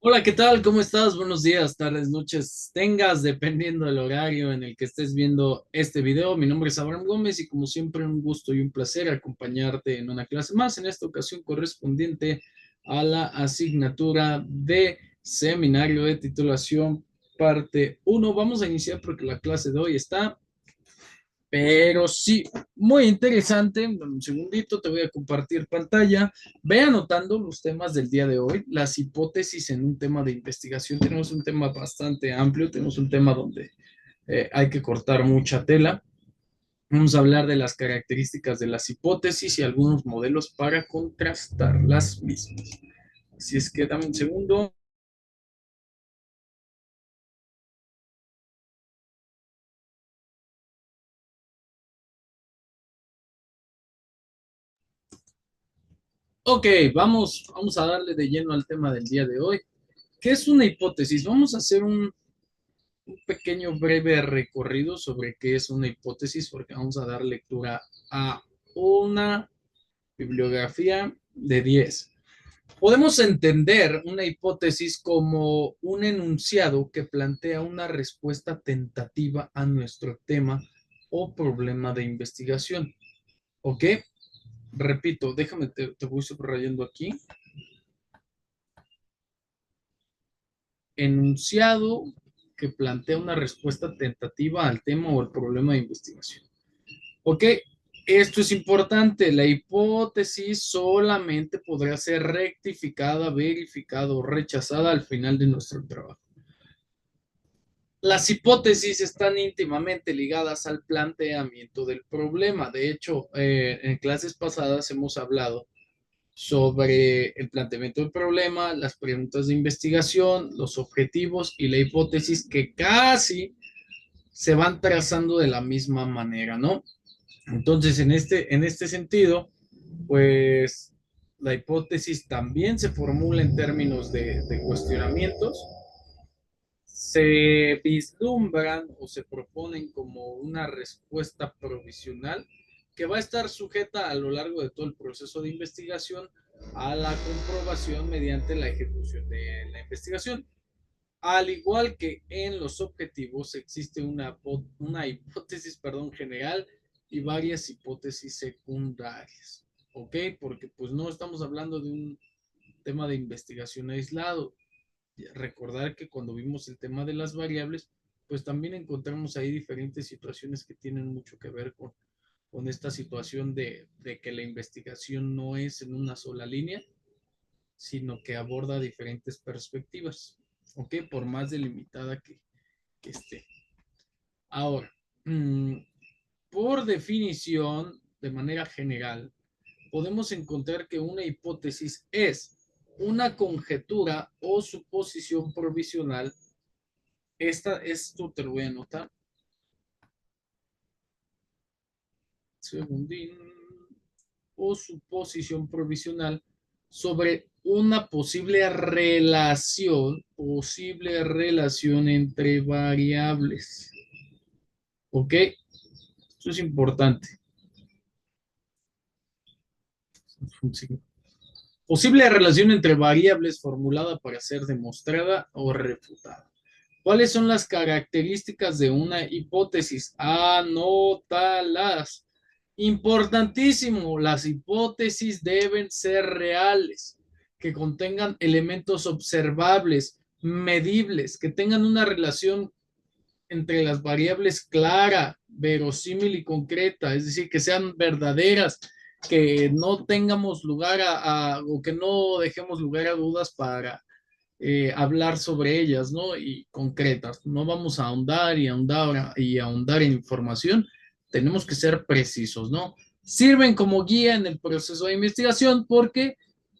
Hola, ¿qué tal? ¿Cómo estás? Buenos días, tardes, noches, tengas, dependiendo del horario en el que estés viendo este video. Mi nombre es Abraham Gómez y como siempre un gusto y un placer acompañarte en una clase más, en esta ocasión correspondiente a la asignatura de seminario de titulación parte uno. Vamos a iniciar porque la clase de hoy está pero sí, muy interesante. Un segundito, te voy a compartir pantalla. Ve anotando los temas del día de hoy, las hipótesis en un tema de investigación. Tenemos un tema bastante amplio, tenemos un tema donde hay que cortar mucha tela. Vamos a hablar de las características de las hipótesis y algunos modelos para contrastar las mismas. Así es que dame un segundo. Ok, vamos a darle de lleno al tema del día de hoy. ¿Qué es una hipótesis? Vamos a hacer un pequeño breve recorrido sobre qué es una hipótesis, porque vamos a dar lectura a una bibliografía de 10. Podemos entender una hipótesis como un enunciado que plantea una respuesta tentativa a nuestro tema o problema de investigación. ¿Ok? Repito, déjame, te voy subrayando aquí. Enunciado que plantea una respuesta tentativa al tema o el problema de investigación. Ok, esto es importante. La hipótesis solamente podrá ser rectificada, verificada o rechazada al final de nuestro trabajo. Las hipótesis están íntimamente ligadas al planteamiento del problema. De hecho, en clases pasadas hemos hablado sobre el planteamiento del problema, las preguntas de investigación, los objetivos y la hipótesis que casi se van trazando de la misma manera, ¿no? Entonces, en este sentido, pues la hipótesis también se formula en términos de cuestionamientos, se vislumbran o se proponen como una respuesta provisional que va a estar sujeta a lo largo de todo el proceso de investigación a la comprobación mediante la ejecución de la investigación. Al igual que en los objetivos, existe una hipótesis, perdón, general y varias hipótesis secundarias. ¿Ok? Porque pues no estamos hablando de un tema de investigación aislado. Recordar que cuando vimos el tema de las variables, pues también encontramos ahí diferentes situaciones que tienen mucho que ver con esta situación de que la investigación no es en una sola línea, sino que aborda diferentes perspectivas, ¿ok? Por más delimitada que esté. Ahora, por definición, de manera general, podemos encontrar que una hipótesis es una conjetura o suposición provisional. Esto te lo voy a anotar. Segundín. O suposición provisional sobre una posible relación entre variables. ¿Ok? Esto es importante. Posible relación entre variables formulada para ser demostrada o refutada. ¿Cuáles son las características de una hipótesis? Anótalas. Importantísimo, las hipótesis deben ser reales, que contengan elementos observables, medibles, que tengan una relación entre las variables clara, verosímil y concreta, es decir, que sean verdaderas, que no tengamos lugar o que no dejemos lugar a dudas para hablar sobre ellas, ¿no? Y concretas. No vamos a ahondar y ahondar y ahondar en información. Tenemos que ser precisos, ¿no? Sirven como guía en el proceso de investigación porque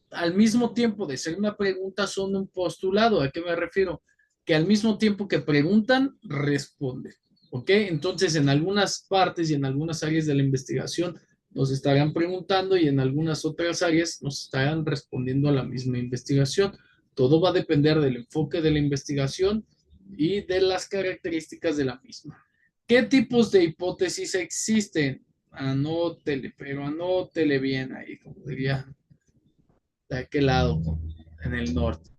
al mismo tiempo de ser una pregunta son un postulado. ¿A qué me refiero? Que al mismo tiempo que preguntan, responden. ¿Ok? Entonces, en algunas partes y en algunas áreas de la investigación nos estarán preguntando y en algunas otras áreas nos estarán respondiendo a la misma investigación. Todo va a depender del enfoque de la investigación y de las características de la misma. ¿Qué tipos de hipótesis existen? Anótele, pero anótele bien ahí, como diría de aquel lado, en el norte.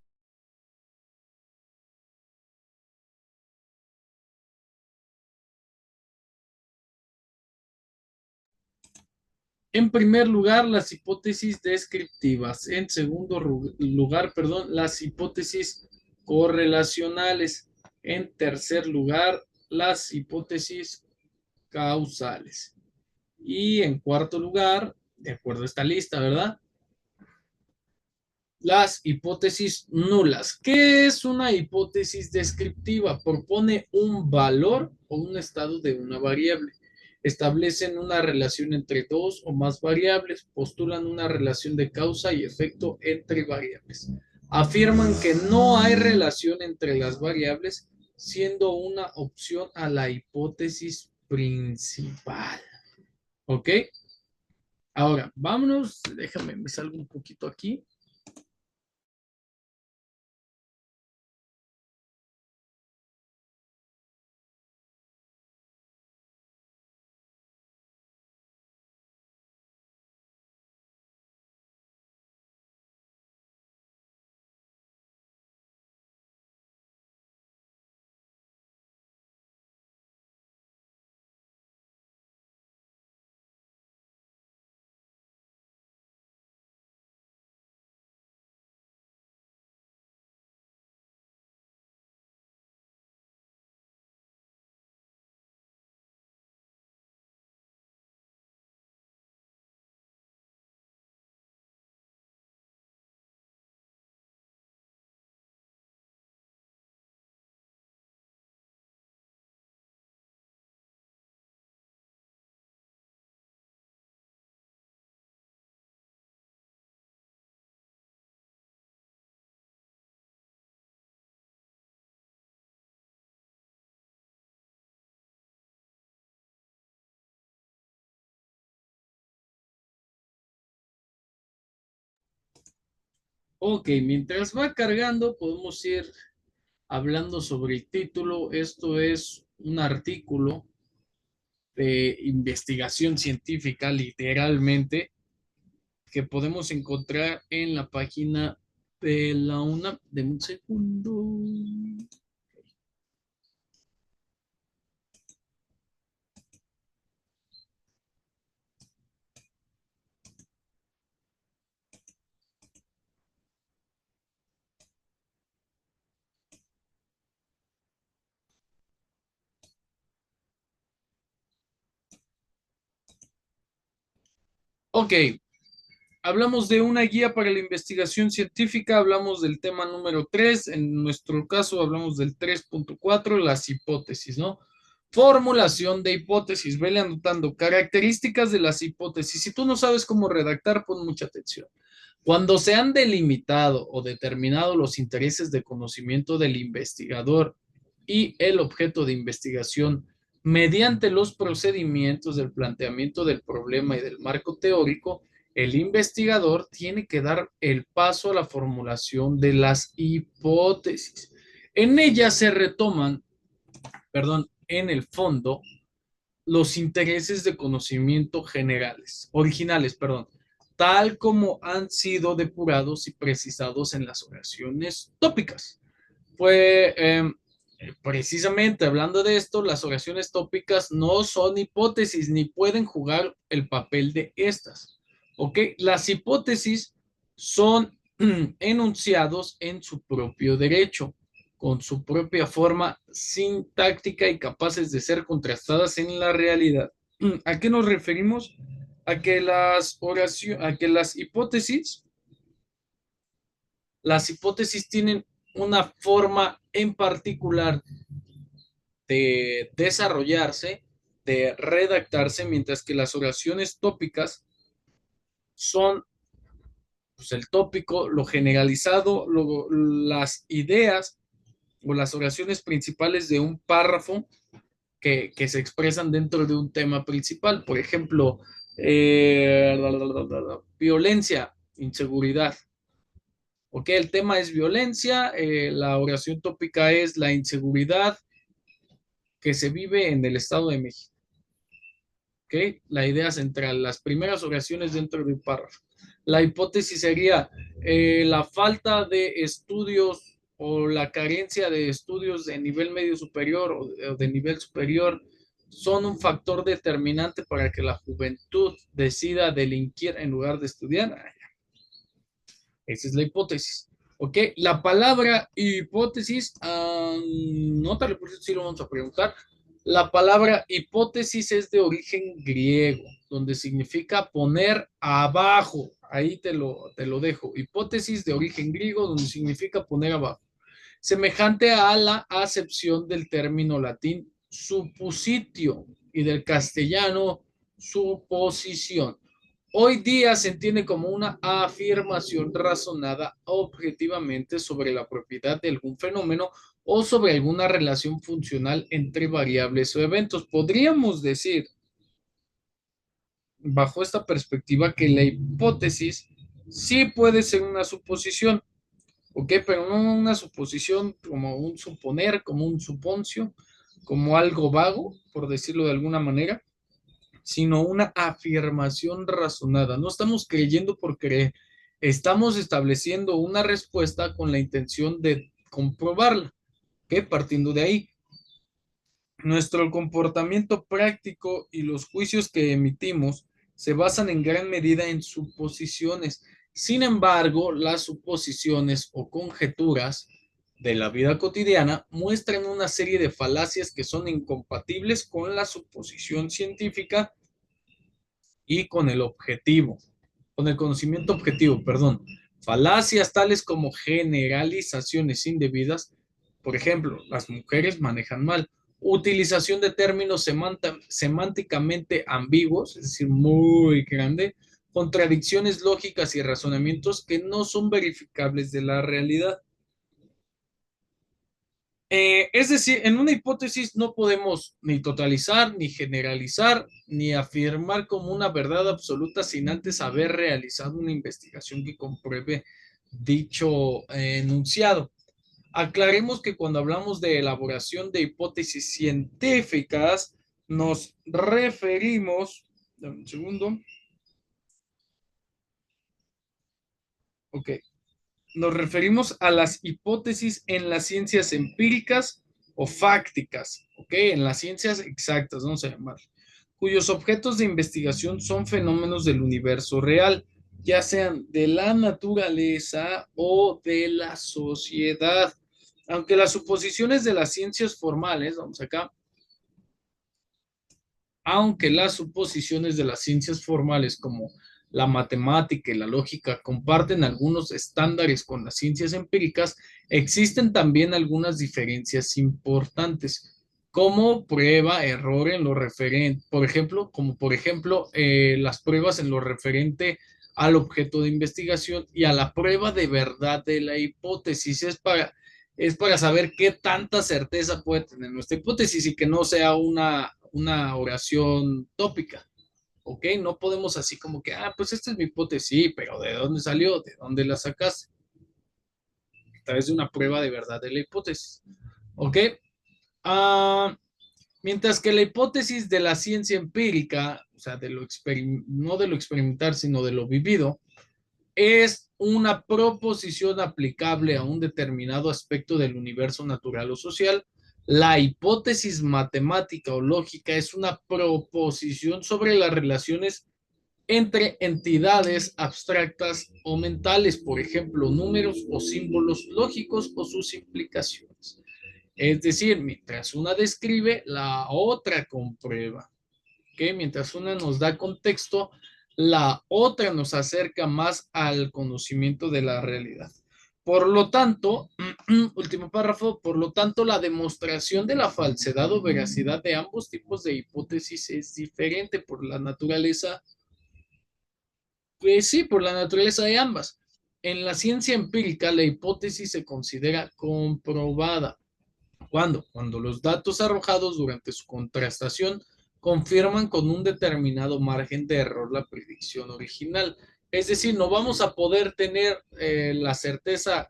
En primer lugar, las hipótesis descriptivas. En segundo lugar, perdón, las hipótesis correlacionales. En tercer lugar, las hipótesis causales. Y en cuarto lugar, de acuerdo a esta lista, ¿verdad? Las hipótesis nulas. ¿Qué es una hipótesis descriptiva? Propone un valor o un estado de una variable. Establecen una relación entre dos o más variables. Postulan una relación de causa y efecto entre variables. Afirman que no hay relación entre las variables, siendo una opción a la hipótesis principal. ¿Ok? Ahora, vámonos. Déjame, me salgo un poquito aquí. Ok, mientras va cargando, podemos ir hablando sobre el título. Esto es un artículo de investigación científica, literalmente, que podemos encontrar en la página de la UNAM. De un segundo. Ok, hablamos de una guía para la investigación científica, hablamos del tema número 3. En nuestro caso hablamos del 3.4, las hipótesis, ¿no? Formulación de hipótesis, vele anotando características de las hipótesis. Si tú no sabes cómo redactar, pon mucha atención. Cuando se han delimitado o determinado los intereses de conocimiento del investigador y el objeto de investigación mediante los procedimientos del planteamiento del problema y del marco teórico, el investigador tiene que dar el paso a la formulación de las hipótesis. En ellas se retoman, perdón, en el fondo, los intereses de conocimiento generales, originales, perdón, tal como han sido depurados y precisados en las oraciones tópicas. Pues precisamente hablando de esto, las oraciones tópicas no son hipótesis ni pueden jugar el papel de estas. ¿Ok? Las hipótesis son enunciados en su propio derecho, con su propia forma sintáctica y capaces de ser contrastadas en la realidad. ¿A qué nos referimos? A que las hipótesis tienen una forma en particular de desarrollarse, de redactarse, mientras que las oraciones tópicas son pues, el tópico, lo generalizado, las ideas o las oraciones principales de un párrafo que se expresan dentro de un tema principal. Por ejemplo, violencia, inseguridad. Ok, el tema es violencia, la oración tópica es la inseguridad que se vive en el Estado de México. Ok, la idea central, las primeras oraciones dentro de un párrafo. La hipótesis sería la falta de estudios o la carencia de estudios de nivel medio superior o de nivel superior son un factor determinante para que la juventud decida delinquir en lugar de estudiar. Esa es la hipótesis. ¿Ok? La palabra hipótesis, no te recuerdo si lo vamos a preguntar. La palabra hipótesis es de origen griego, donde significa poner abajo. Ahí te lo dejo. Hipótesis de origen griego, donde significa poner abajo. Semejante a la acepción del término latín suppositio y del castellano suposición. Hoy día se entiende como una afirmación razonada objetivamente sobre la propiedad de algún fenómeno o sobre alguna relación funcional entre variables o eventos. Podríamos decir, bajo esta perspectiva, que la hipótesis sí puede ser una suposición, ¿ok? Pero no una suposición como un suponer, como un suponcio, como algo vago, por decirlo de alguna manera, sino una afirmación razonada. No estamos creyendo por creer, estamos estableciendo una respuesta con la intención de comprobarla, ¿ok? Partiendo de ahí, nuestro comportamiento práctico y los juicios que emitimos se basan en gran medida en suposiciones. Sin embargo, las suposiciones o conjeturas de la vida cotidiana muestran una serie de falacias que son incompatibles con la suposición científica y con el conocimiento objetivo, perdón. Falacias tales como generalizaciones indebidas, por ejemplo, las mujeres manejan mal, utilización de términos semánticamente ambiguos, es decir, muy grande, contradicciones lógicas y razonamientos que no son verificables de la realidad. Es decir, en una hipótesis no podemos ni totalizar, ni generalizar, ni afirmar como una verdad absoluta sin antes haber realizado una investigación que compruebe dicho enunciado. Aclaremos que cuando hablamos de elaboración de hipótesis científicas, nos referimos, dame un segundo, ok, nos referimos a las hipótesis en las ciencias empíricas o fácticas, ¿ok? En las ciencias exactas, vamos a llamar, cuyos objetos de investigación son fenómenos del universo real, ya sean de la naturaleza o de la sociedad. Aunque las suposiciones de las ciencias formales, vamos acá, aunque las suposiciones de las ciencias formales como la matemática y la lógica comparten algunos estándares con las ciencias empíricas, existen también algunas diferencias importantes, como prueba, error en lo referente, por ejemplo, las pruebas en lo referente al objeto de investigación y a la prueba de verdad de la hipótesis. Es para saber qué tanta certeza puede tener nuestra hipótesis y que no sea una oración tópica, ¿ok? No podemos así como que, pues esta es mi hipótesis, sí, pero ¿de dónde salió? ¿De dónde la sacaste? A través de una prueba de verdad de la hipótesis, ¿ok? Ah, mientras que la hipótesis de la ciencia empírica, o sea, no de lo experimental, sino de lo vivido, es una proposición aplicable a un determinado aspecto del universo natural o social. La hipótesis matemática o lógica es una proposición sobre las relaciones entre entidades abstractas o mentales, por ejemplo, números o símbolos lógicos o sus implicaciones. Es decir, mientras una describe, la otra comprueba. ¿Okay? Mientras una nos da contexto, la otra nos acerca más al conocimiento de la realidad. Por lo tanto, último párrafo, por lo tanto, la demostración de la falsedad o veracidad de ambos tipos de hipótesis es diferente por la naturaleza, pues sí, por la naturaleza de ambas. En la ciencia empírica, la hipótesis se considera comprobada. ¿Cuándo? Cuando los datos arrojados durante su contrastación confirman con un determinado margen de error la predicción original. Es decir, no vamos a poder tener la certeza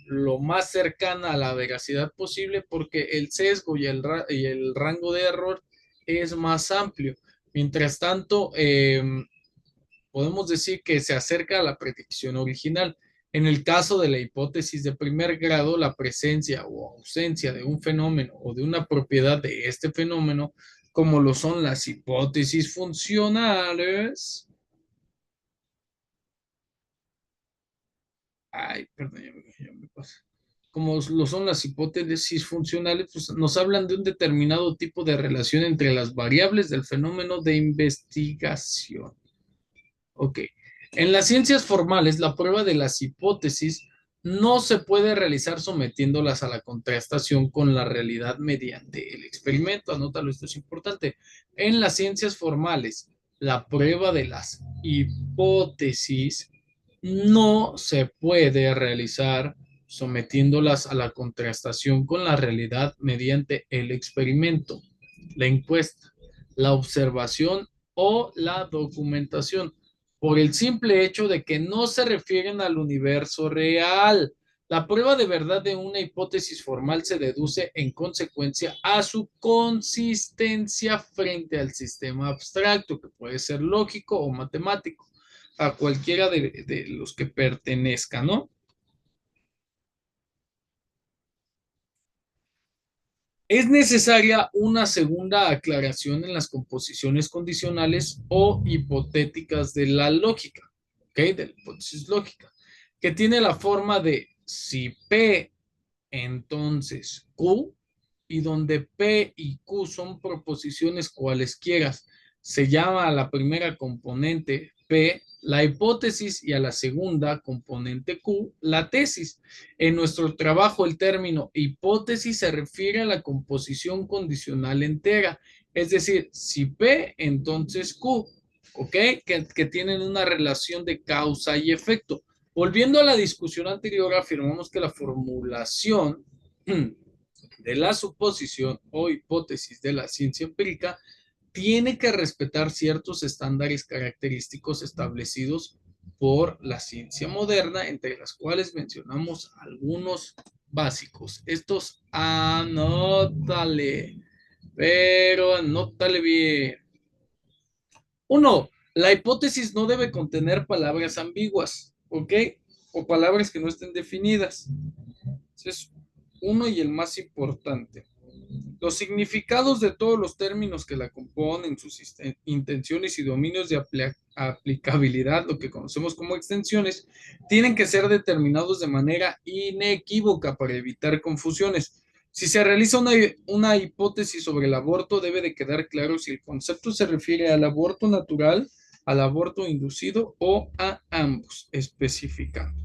lo más cercana a la veracidad posible porque el sesgo y el rango de error es más amplio. Mientras tanto, podemos decir que se acerca a la predicción original. En el caso de la hipótesis de primer grado, la presencia o ausencia de un fenómeno o de una propiedad de este fenómeno como lo son las hipótesis funcionales. Ay, perdón, ya me pasé. Como lo son las hipótesis funcionales, pues nos hablan de un determinado tipo de relación entre las variables del fenómeno de investigación. Ok. En las ciencias formales, la prueba de las hipótesis no se puede realizar sometiéndolas a la contrastación con la realidad mediante el experimento. Anótalo, esto es importante. En las ciencias formales, la prueba de las hipótesis no se puede realizar sometiéndolas a la contrastación con la realidad mediante el experimento, la encuesta, la observación o la documentación, por el simple hecho de que no se refieren al universo real. La prueba de verdad de una hipótesis formal se deduce en consecuencia a su consistencia frente al sistema abstracto, que puede ser lógico o matemático, a cualquiera de los que pertenezca, ¿no? Es necesaria una segunda aclaración en las composiciones condicionales o hipotéticas de la lógica, ¿ok? De la hipótesis lógica, que tiene la forma de si P, entonces Q, y donde P y Q son proposiciones cualesquiera, se llama a la primera componente P la hipótesis y a la segunda componente Q la tesis. En nuestro trabajo el término hipótesis se refiere a la composición condicional entera, es decir, si P, entonces Q, ¿ok? Que tienen una relación de causa y efecto. Volviendo a la discusión anterior, afirmamos que la formulación de la suposición o hipótesis de la ciencia empírica tiene que respetar ciertos estándares característicos establecidos por la ciencia moderna, entre las cuales mencionamos algunos básicos. Estos anótale, pero anótale bien. Uno, la hipótesis no debe contener palabras ambiguas, ¿ok? O palabras que no estén definidas. Ese es uno y el más importante. Los significados de todos los términos que la componen, sus intenciones y dominios de aplicabilidad, lo que conocemos como extensiones, tienen que ser determinados de manera inequívoca para evitar confusiones. Si se realiza una hipótesis sobre el aborto, debe de quedar claro si el concepto se refiere al aborto natural, al aborto inducido o a ambos, especificando.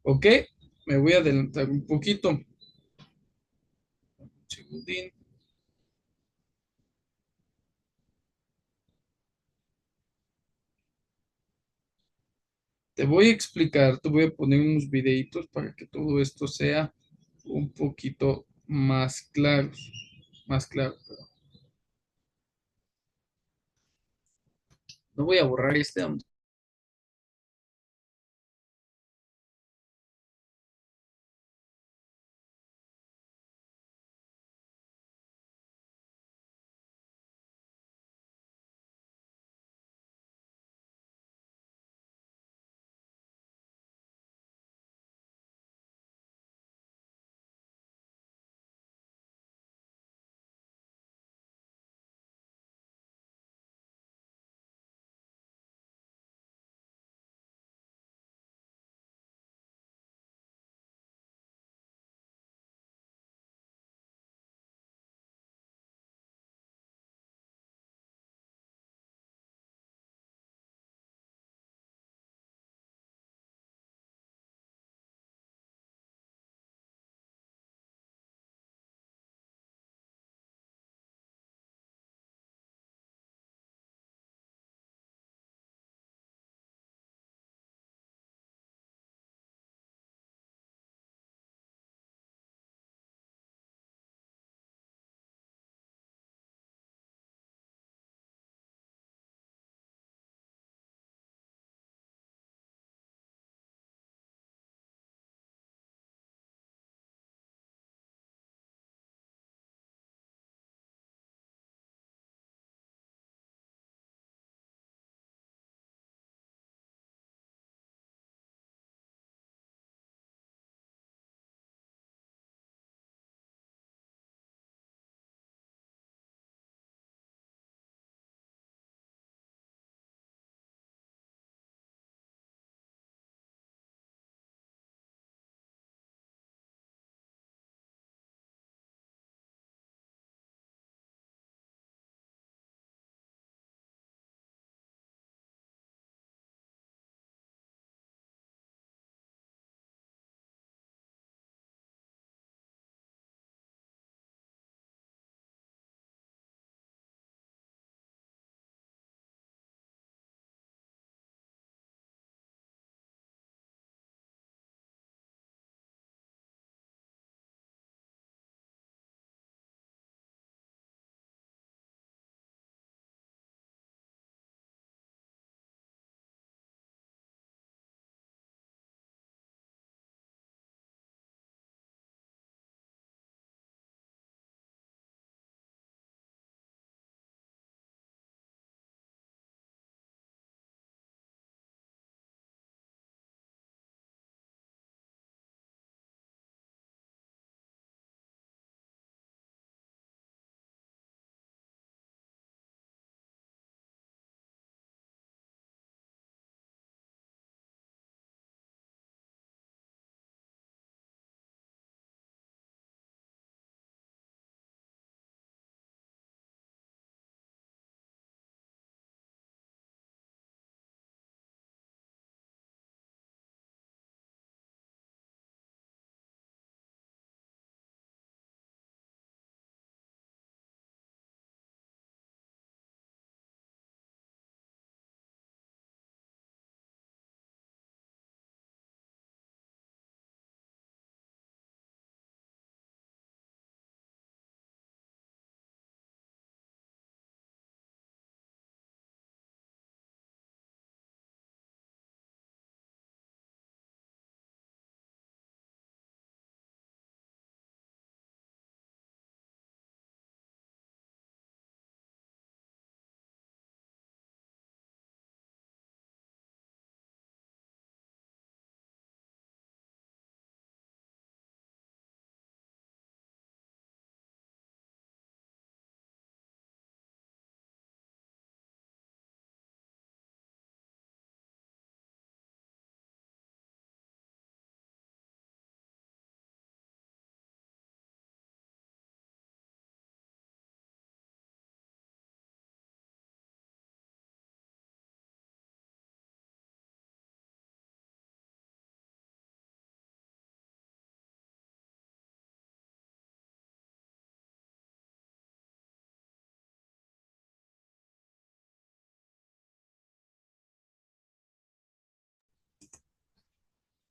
¿Ok? Me voy a adelantar un poquito. Un segundín. Te voy a explicar, te voy a poner unos videitos para que todo esto sea un poquito más claro, más claro. No voy a borrar este.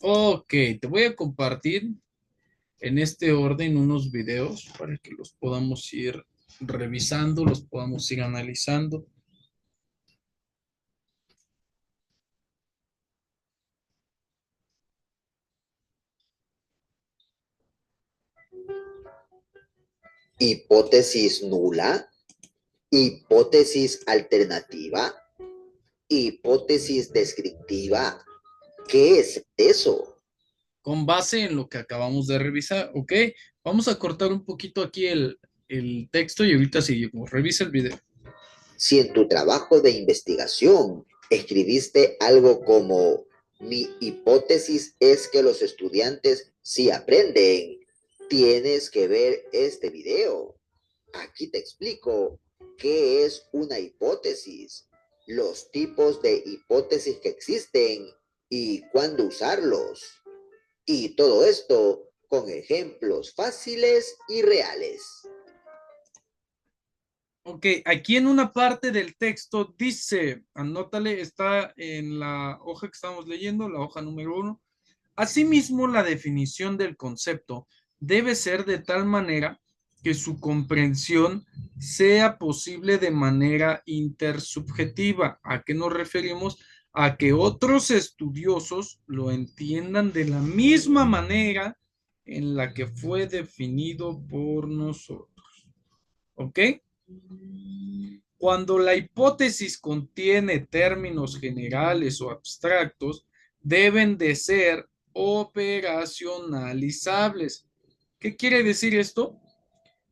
Ok, te voy a compartir en este orden unos videos para que los podamos ir revisando, los podamos ir analizando. Hipótesis nula, hipótesis alternativa, hipótesis descriptiva. ¿Qué es eso? Con base en lo que acabamos de revisar, ¿ok? Vamos a cortar un poquito aquí el texto y ahorita seguimos. Revisa el video. Si en tu trabajo de investigación escribiste algo como mi hipótesis es que los estudiantes sí aprenden, tienes que ver este video. Aquí te explico qué es una hipótesis, los tipos de hipótesis que existen y cuándo usarlos. Y todo esto con ejemplos fáciles y reales. Ok, aquí en una parte del texto dice, anótale, está en la hoja que estamos leyendo, la hoja número 1. Asimismo, la definición del concepto debe ser de tal manera que su comprensión sea posible de manera intersubjetiva. ¿A qué nos referimos? A que otros estudiosos lo entiendan de la misma manera en la que fue definido por nosotros. ¿Ok? Cuando la hipótesis contiene términos generales o abstractos, deben de ser operacionalizables. ¿Qué quiere decir esto?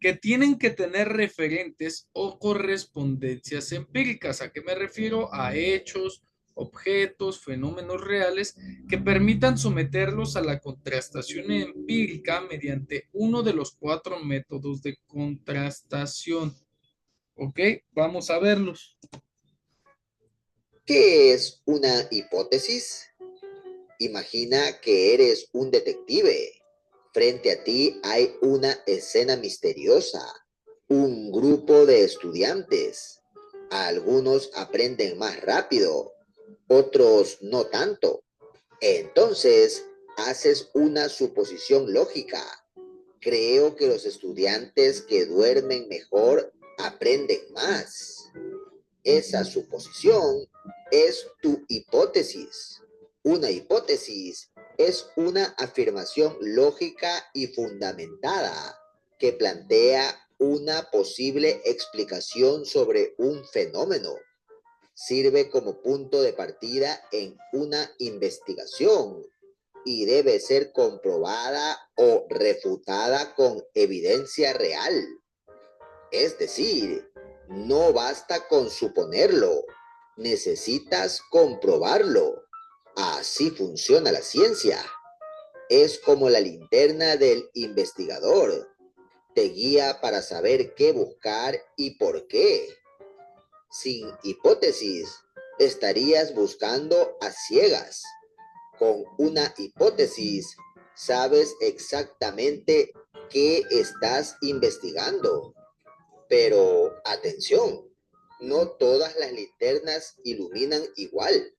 Que tienen que tener referentes o correspondencias empíricas. ¿A qué me refiero? A hechos, objetos, fenómenos reales que permitan someterlos a la contrastación empírica mediante uno de los 4 métodos de contrastación. Ok, vamos a verlos. ¿Qué es una hipótesis? Imagina que eres un detective. Frente a ti hay una escena misteriosa, un grupo de estudiantes. Algunos aprenden más rápido, otros no tanto. Entonces, haces una suposición lógica. Creo que los estudiantes que duermen mejor aprenden más. Esa suposición es tu hipótesis. Una hipótesis es una afirmación lógica y fundamentada que plantea una posible explicación sobre un fenómeno. Sirve como punto de partida en una investigación y debe ser comprobada o refutada con evidencia real. Es decir, no basta con suponerlo, necesitas comprobarlo. Así funciona la ciencia. Es como la linterna del investigador. Te guía para saber qué buscar y por qué. Sin hipótesis, estarías buscando a ciegas. Con una hipótesis, sabes exactamente qué estás investigando. Pero atención, no todas las linternas iluminan igual.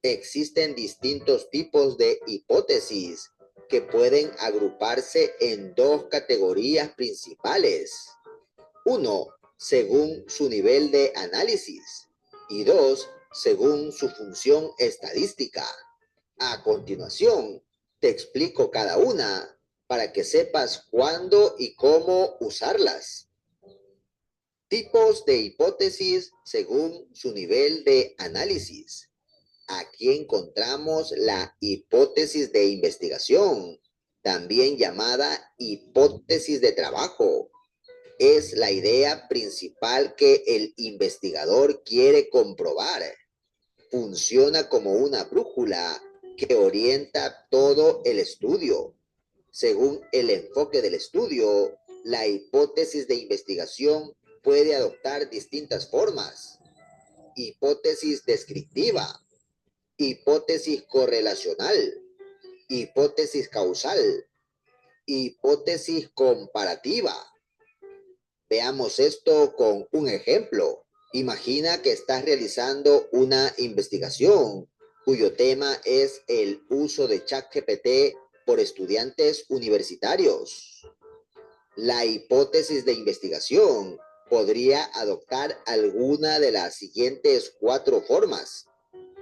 Existen distintos tipos de hipótesis que pueden agruparse en dos categorías principales. Uno, según su nivel de análisis y dos, según su función estadística. A continuación, te explico cada una para que sepas cuándo y cómo usarlas. Tipos de hipótesis según su nivel de análisis. Aquí encontramos la hipótesis de investigación, también llamada hipótesis de trabajo. Es la idea principal que el investigador quiere comprobar. Funciona como una brújula que orienta todo el estudio. Según el enfoque del estudio, la hipótesis de investigación puede adoptar distintas formas: hipótesis descriptiva, hipótesis correlacional, hipótesis causal, hipótesis comparativa. Veamos esto con un ejemplo. Imagina que estás realizando una investigación cuyo tema es el uso de ChatGPT por estudiantes universitarios. La hipótesis de investigación podría adoptar alguna de las siguientes 4 formas.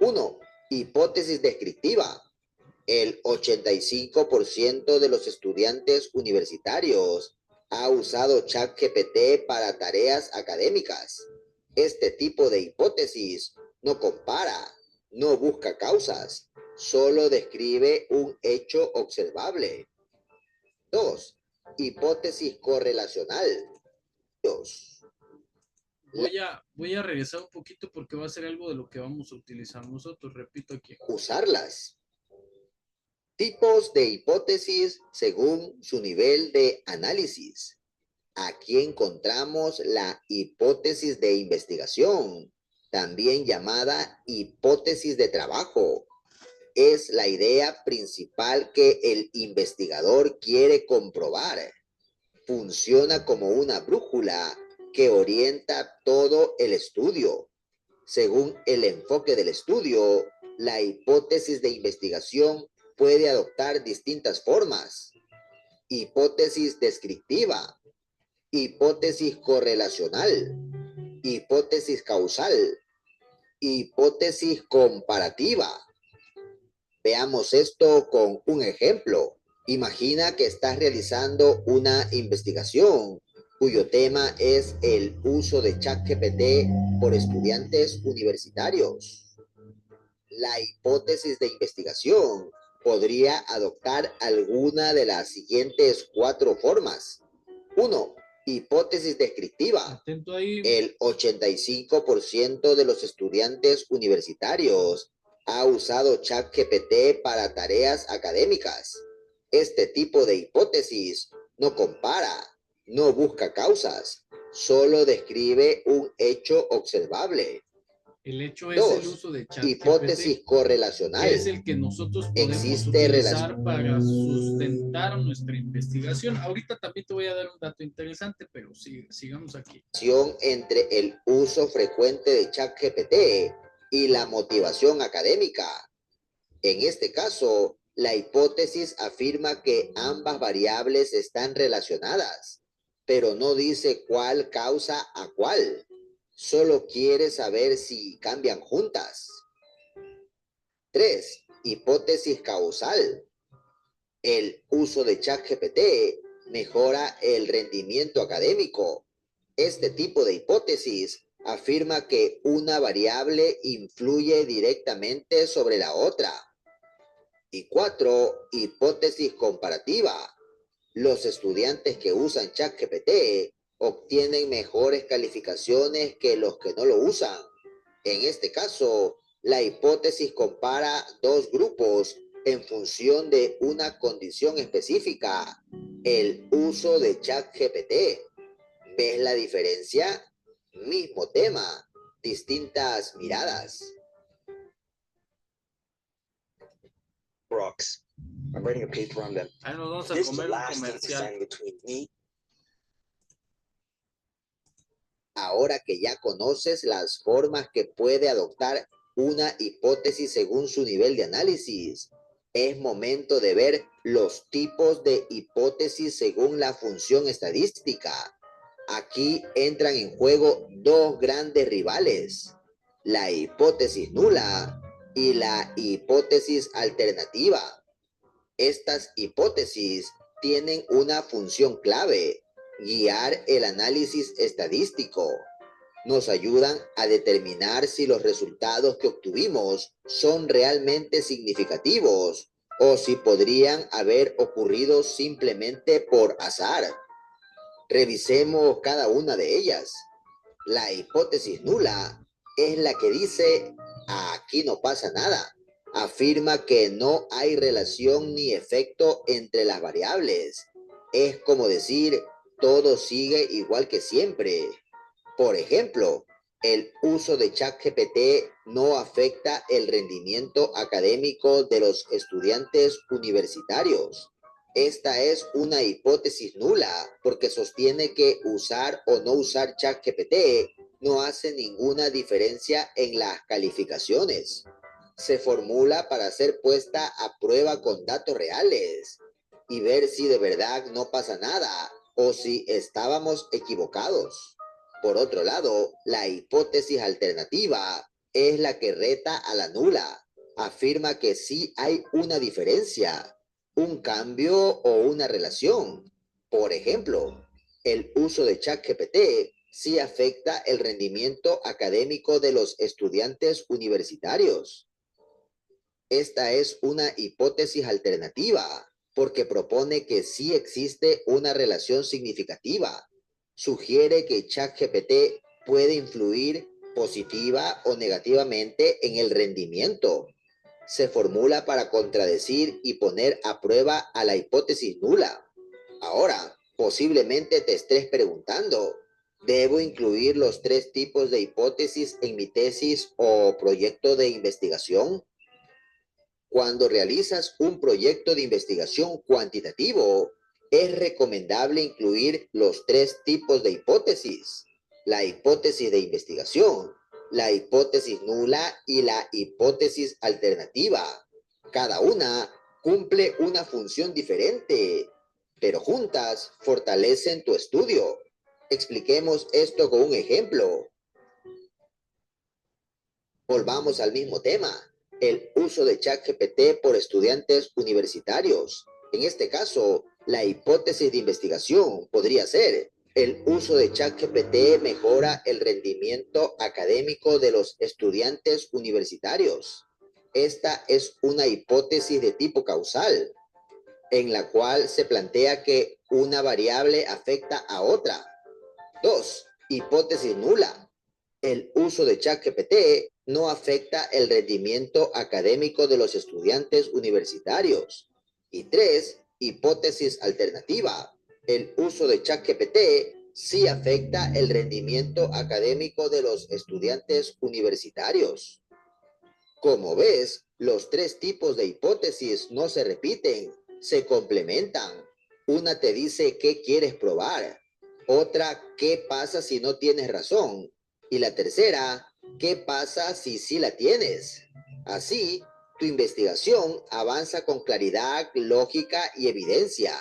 1. Hipótesis descriptiva. El 85% de los estudiantes universitarios ha usado ChatGPT para tareas académicas. Este tipo de hipótesis no compara, no busca causas, solo describe un hecho observable. 2. Hipótesis correlacional. 2. Voy a regresar un poquito porque va a ser algo de lo que vamos a utilizar nosotros. Repito aquí. Usarlas. Tipos de hipótesis según su nivel de análisis. Aquí encontramos la hipótesis de investigación, también llamada hipótesis de trabajo. Es la idea principal que el investigador quiere comprobar. Funciona como una brújula que orienta todo el estudio. Según el enfoque del estudio, la hipótesis de investigación puede adoptar distintas formas. Hipótesis descriptiva, hipótesis correlacional, hipótesis causal, hipótesis comparativa. Veamos esto con un ejemplo. Imagina que estás realizando una investigación cuyo tema es el uso de ChatGPT por estudiantes universitarios. La hipótesis de investigación podría adoptar alguna de las siguientes 4 formas. 1. Hipótesis descriptiva. Atento ahí. El 85% de los estudiantes universitarios ha usado ChatGPT para tareas académicas. Este tipo de hipótesis no compara, no busca causas, solo describe un hecho observable. El hecho es 2. el uso de ChatGPT, hipótesis correlacional. que es el que nosotros podemos Existe utilizar para sustentar nuestra investigación. Ahorita también te voy a dar un dato interesante, pero sigamos aquí. Entre el uso frecuente de ChatGPT y la motivación académica. En este caso, la hipótesis afirma que ambas variables están relacionadas, pero no dice cuál causa a cuál. Solo quiere saber si cambian juntas. 3. Hipótesis causal. El uso de ChatGPT mejora el rendimiento académico. Este tipo de hipótesis afirma que una variable influye directamente sobre la otra. Y 4. Hipótesis comparativa. Los estudiantes que usan ChatGPT obtienen mejores calificaciones que los que no lo usan. En este caso, la hipótesis compara 2 grupos en función de una condición específica, el uso de ChatGPT. ¿Ves la diferencia? Mismo tema, distintas miradas. Brooks. I'm writing a paper on them. Ahí nos vamos a This is the comer un last thing to comercial. stand between me. Ahora que ya conoces las formas que puede adoptar una hipótesis según su nivel de análisis, es momento de ver los tipos de hipótesis según la función estadística. Aquí entran en juego 2 grandes rivales, la hipótesis nula y la hipótesis alternativa. Estas hipótesis tienen una función clave: guiar el análisis estadístico. Nos ayudan a determinar si los resultados que obtuvimos son realmente significativos o si podrían haber ocurrido simplemente por azar. Revisemos cada una de ellas. La hipótesis nula es la que dice: aquí no pasa nada. Afirma que no hay relación ni efecto entre las variables. Es como decir, todo sigue igual que siempre. Por ejemplo, el uso de ChatGPT no afecta el rendimiento académico de los estudiantes universitarios. Esta es una hipótesis nula porque sostiene que usar o no usar ChatGPT no hace ninguna diferencia en las calificaciones. Se formula para ser puesta a prueba con datos reales y ver si de verdad no pasa nada o si estábamos equivocados. Por otro lado, la hipótesis alternativa es la que reta a la nula. Afirma que sí hay una diferencia, un cambio o una relación. Por ejemplo, el uso de ChatGPT sí afecta el rendimiento académico de los estudiantes universitarios. Esta es una hipótesis alternativa porque propone que sí existe una relación significativa. Sugiere que ChatGPT puede influir positiva o negativamente en el rendimiento. Se formula para contradecir y poner a prueba a la hipótesis nula. Ahora, posiblemente te estés preguntando, ¿debo incluir los 3 tipos de hipótesis en mi tesis o proyecto de investigación? Cuando realizas un proyecto de investigación cuantitativo, es recomendable incluir los 3 tipos de hipótesis: la hipótesis de investigación, la hipótesis nula y la hipótesis alternativa. Cada una cumple una función diferente, pero juntas fortalecen tu estudio. Expliquemos esto con un ejemplo. Volvamos al mismo tema, el uso de ChatGPT por estudiantes universitarios. En este caso, la hipótesis de investigación podría ser: el uso de ChatGPT mejora el rendimiento académico de los estudiantes universitarios. Esta es una hipótesis de tipo causal, en la cual se plantea que una variable afecta a otra. 2. Hipótesis nula. El uso de ChatGPT no afecta el rendimiento académico de los estudiantes universitarios. Y 3. Hipótesis alternativa. El uso de ChatGPT sí afecta el rendimiento académico de los estudiantes universitarios. Como ves, los 3 tipos de hipótesis no se repiten, se complementan. Una te dice qué quieres probar, otra qué pasa si no tienes razón, y la tercera, ¿qué pasa si sí la tienes? Así, tu investigación avanza con claridad, lógica y evidencia.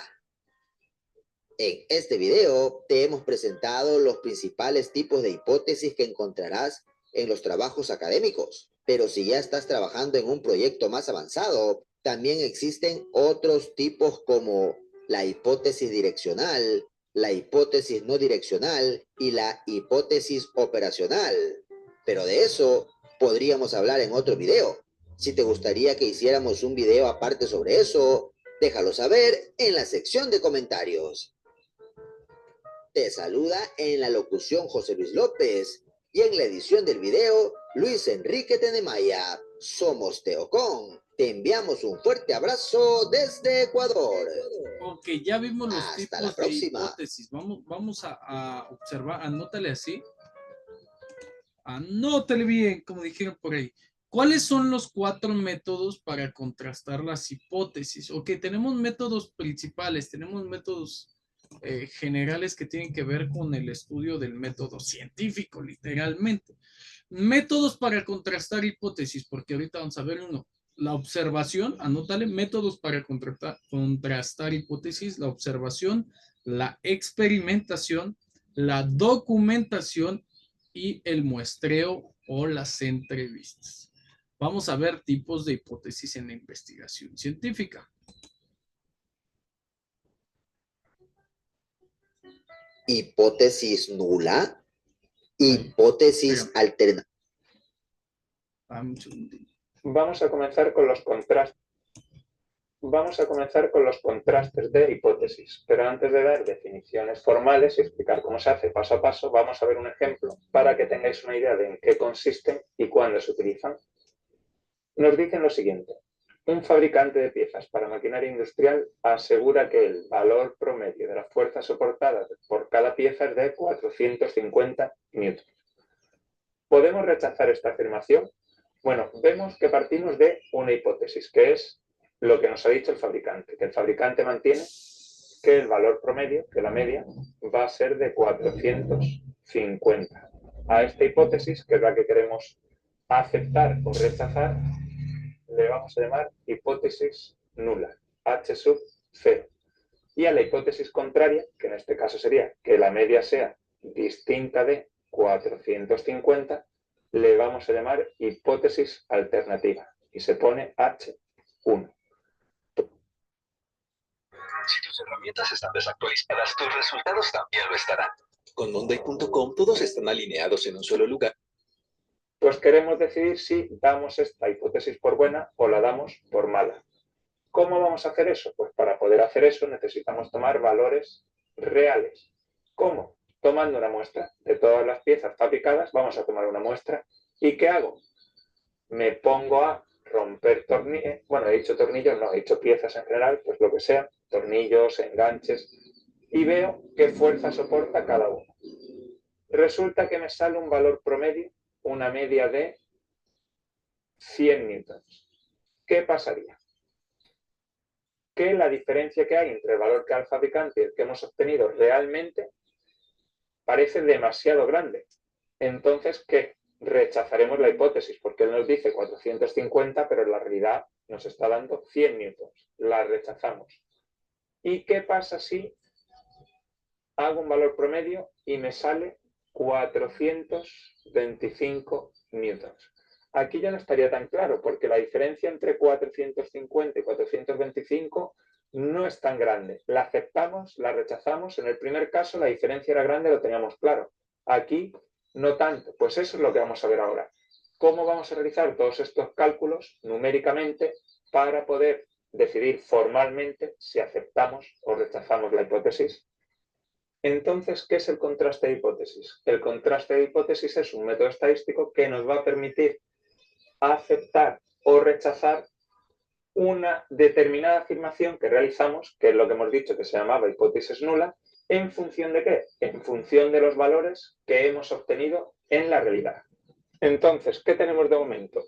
En este video te hemos presentado los principales tipos de hipótesis que encontrarás en los trabajos académicos. Pero si ya estás trabajando en un proyecto más avanzado, también existen otros tipos como la hipótesis direccional, la hipótesis no direccional y la hipótesis operacional. Pero de eso podríamos hablar en otro video. Si te gustaría que hiciéramos un video aparte sobre eso, déjalo saber en la sección de comentarios. Te saluda en la locución José Luis López y en la edición del video Luis Enrique Tenemaya. Somos Teocon. Te enviamos un fuerte abrazo desde Ecuador. Ok, ya vimos los Hasta tipos la de próxima. hipótesis. Vamos a observar, anótale así. Anótale bien, como dijeron por ahí. ¿Cuáles son los 4 métodos para contrastar las hipótesis? Ok, tenemos métodos principales, tenemos métodos generales que tienen que ver con el estudio del método científico, literalmente. Métodos para contrastar hipótesis, porque ahorita vamos a ver uno. La observación, anótale, métodos para contrastar hipótesis, la observación, la experimentación, la documentación y el muestreo o las entrevistas. Vamos a ver tipos de hipótesis en la investigación científica. Hipótesis nula, hipótesis alternativa. Vamos a comenzar con los contrastes. Vamos a comenzar con los contrastes de hipótesis, pero antes de dar definiciones formales y explicar cómo se hace paso a paso, vamos a ver un ejemplo para que tengáis una idea de en qué consisten y cuándo se utilizan. Nos dicen lo siguiente: un fabricante de piezas para maquinaria industrial asegura que el valor promedio de la fuerza soportada por cada pieza es de 450 newtons. ¿Podemos rechazar esta afirmación? Bueno, vemos que partimos de una hipótesis, que es lo que nos ha dicho el fabricante, que el fabricante mantiene que el valor promedio, que la media, va a ser de 450. A esta hipótesis, que es la que queremos aceptar o rechazar, le vamos a llamar hipótesis nula, H sub 0. Y a la hipótesis contraria, que en este caso sería que la media sea distinta de 450, le vamos a llamar hipótesis alternativa y se pone H1. Si tus herramientas están desactualizadas, tus resultados también lo estarán. Con Monday.com todos están alineados en un solo lugar. Pues queremos decidir si damos esta hipótesis por buena o la damos por mala. ¿Cómo vamos a hacer eso? Pues para poder hacer eso necesitamos tomar valores reales. ¿Cómo? Tomando una muestra de todas las piezas fabricadas, vamos a tomar una muestra. ¿Y qué hago? Me pongo a romper tornillos, bueno, he dicho tornillos, no, he dicho piezas en general, pues lo que sea, tornillos, enganches, y veo qué fuerza soporta cada uno. Resulta que me sale un valor promedio, una media de 100 newtons. ¿Qué pasaría? Que la diferencia que hay entre el valor que da el fabricante y el que hemos obtenido realmente parece demasiado grande. Entonces, ¿qué? Rechazaremos la hipótesis, porque él nos dice 450, pero en la realidad nos está dando 100 newtons. La rechazamos. ¿Y qué pasa si hago un valor promedio y me sale 425 newtons? Aquí ya no estaría tan claro, porque la diferencia entre 450 y 425 no es tan grande. La aceptamos, la rechazamos. En el primer caso la diferencia era grande, lo teníamos claro. Aquí no tanto. Pues eso es lo que vamos a ver ahora. ¿Cómo vamos a realizar todos estos cálculos numéricamente para poder decidir formalmente si aceptamos o rechazamos la hipótesis? Entonces, ¿qué es el contraste de hipótesis? El contraste de hipótesis es un método estadístico que nos va a permitir aceptar o rechazar una determinada afirmación que realizamos, que es lo que hemos dicho que se llamaba hipótesis nula, ¿en función de qué? En función de los valores que hemos obtenido en la realidad. Entonces, ¿qué tenemos de momento?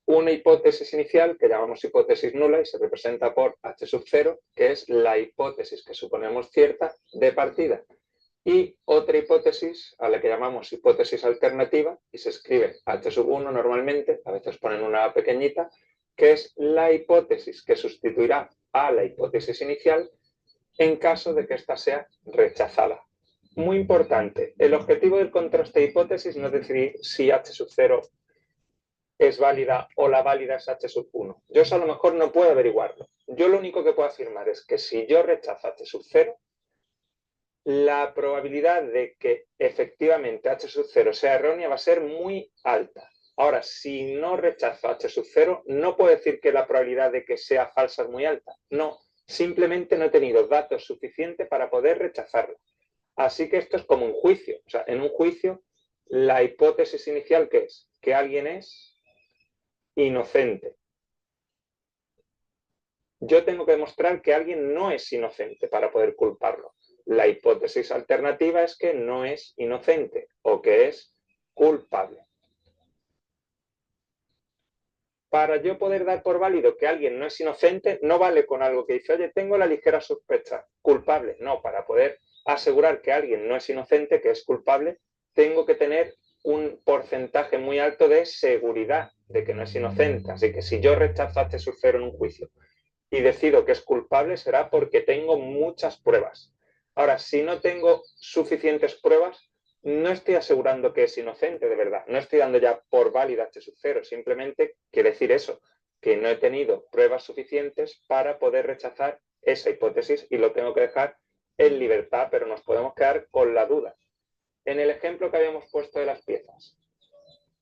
Una hipótesis inicial que llamamos hipótesis nula y se representa por H sub 0, que es la hipótesis que suponemos cierta de partida. Y otra hipótesis a la que llamamos hipótesis alternativa y se escribe H sub 1 normalmente, a veces ponen una pequeñita, que es la hipótesis que sustituirá a la hipótesis inicial en caso de que ésta sea rechazada. Muy importante, el objetivo del contraste de hipótesis no es decidir si H sub 0 es válida o la válida es H sub 1. Yo eso a lo mejor no puedo averiguarlo. Yo lo único que puedo afirmar es que si yo rechazo H sub 0, la probabilidad de que efectivamente H sub 0 sea errónea va a ser muy alta. Ahora, si no rechazo H sub 0, no puedo decir que la probabilidad de que sea falsa es muy alta. No, simplemente no he tenido datos suficientes para poder rechazarla. Así que esto es como un juicio. O sea, en un juicio, la hipótesis inicial, ¿qué es? Que alguien es inocente. Yo tengo que demostrar que alguien no es inocente para poder culparlo. La hipótesis alternativa es que no es inocente o que es culpable. Para yo poder dar por válido que alguien no es inocente, no vale con algo que dice, oye, tengo la ligera sospecha, culpable. No, para poder asegurar que alguien no es inocente, que es culpable, tengo que tener un porcentaje muy alto de seguridad de que no es inocente. Así que si yo rechazo H sub 0 en un juicio y decido que es culpable, será porque tengo muchas pruebas. Ahora, si no tengo suficientes pruebas, no estoy asegurando que es inocente de verdad. No estoy dando ya por válida H sub 0. Simplemente quiere decir eso, que no he tenido pruebas suficientes para poder rechazar esa hipótesis y lo tengo que dejar en libertad, pero nos podemos quedar con la duda. En el ejemplo que habíamos puesto de las piezas,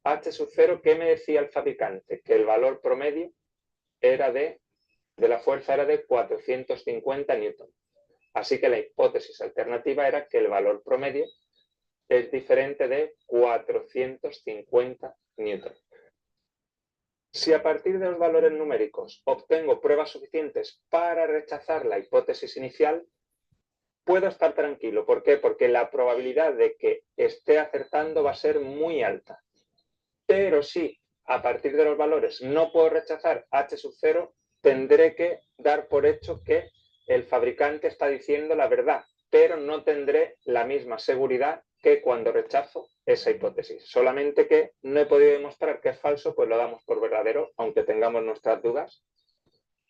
H sub 0, ¿qué me decía el fabricante? Que el valor promedio era de la fuerza era de 450 newton. Así que la hipótesis alternativa era que el valor promedio es diferente de 450 newton. Si a partir de los valores numéricos obtengo pruebas suficientes para rechazar la hipótesis inicial, puedo estar tranquilo. ¿Por qué? Porque la probabilidad de que esté acertando va a ser muy alta. Pero si a partir de los valores no puedo rechazar H sub 0, tendré que dar por hecho que el fabricante está diciendo la verdad, pero no tendré la misma seguridad que cuando rechazo esa hipótesis. Solamente que no he podido demostrar que es falso, pues lo damos por verdadero, aunque tengamos nuestras dudas.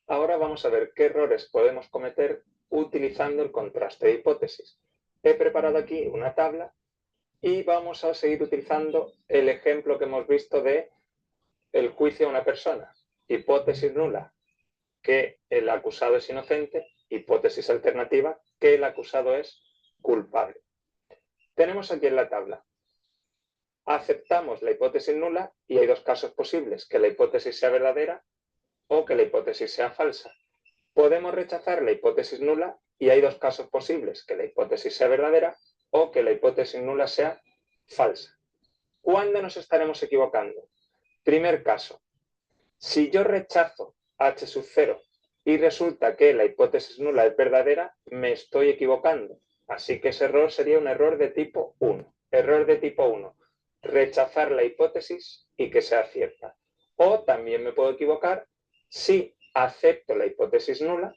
Ahora vamos a ver qué errores podemos cometer utilizando el contraste de hipótesis. He preparado aquí una tabla y vamos a seguir utilizando el ejemplo que hemos visto de el juicio a una persona. Hipótesis nula, que el acusado es inocente. Hipótesis alternativa, que el acusado es culpable. Tenemos aquí en la tabla. Aceptamos la hipótesis nula y hay dos casos posibles, que la hipótesis sea verdadera o que la hipótesis sea falsa. Podemos rechazar la hipótesis nula y hay dos casos posibles, que la hipótesis sea verdadera o que la hipótesis nula sea falsa. ¿Cuándo nos estaremos equivocando? Primer caso, si yo rechazo h sub 0 y resulta que la hipótesis nula es verdadera, me estoy equivocando. Así que ese error sería un error de tipo 1. Error de tipo 1, rechazar la hipótesis y que sea cierta. O también me puedo equivocar si acepto la hipótesis nula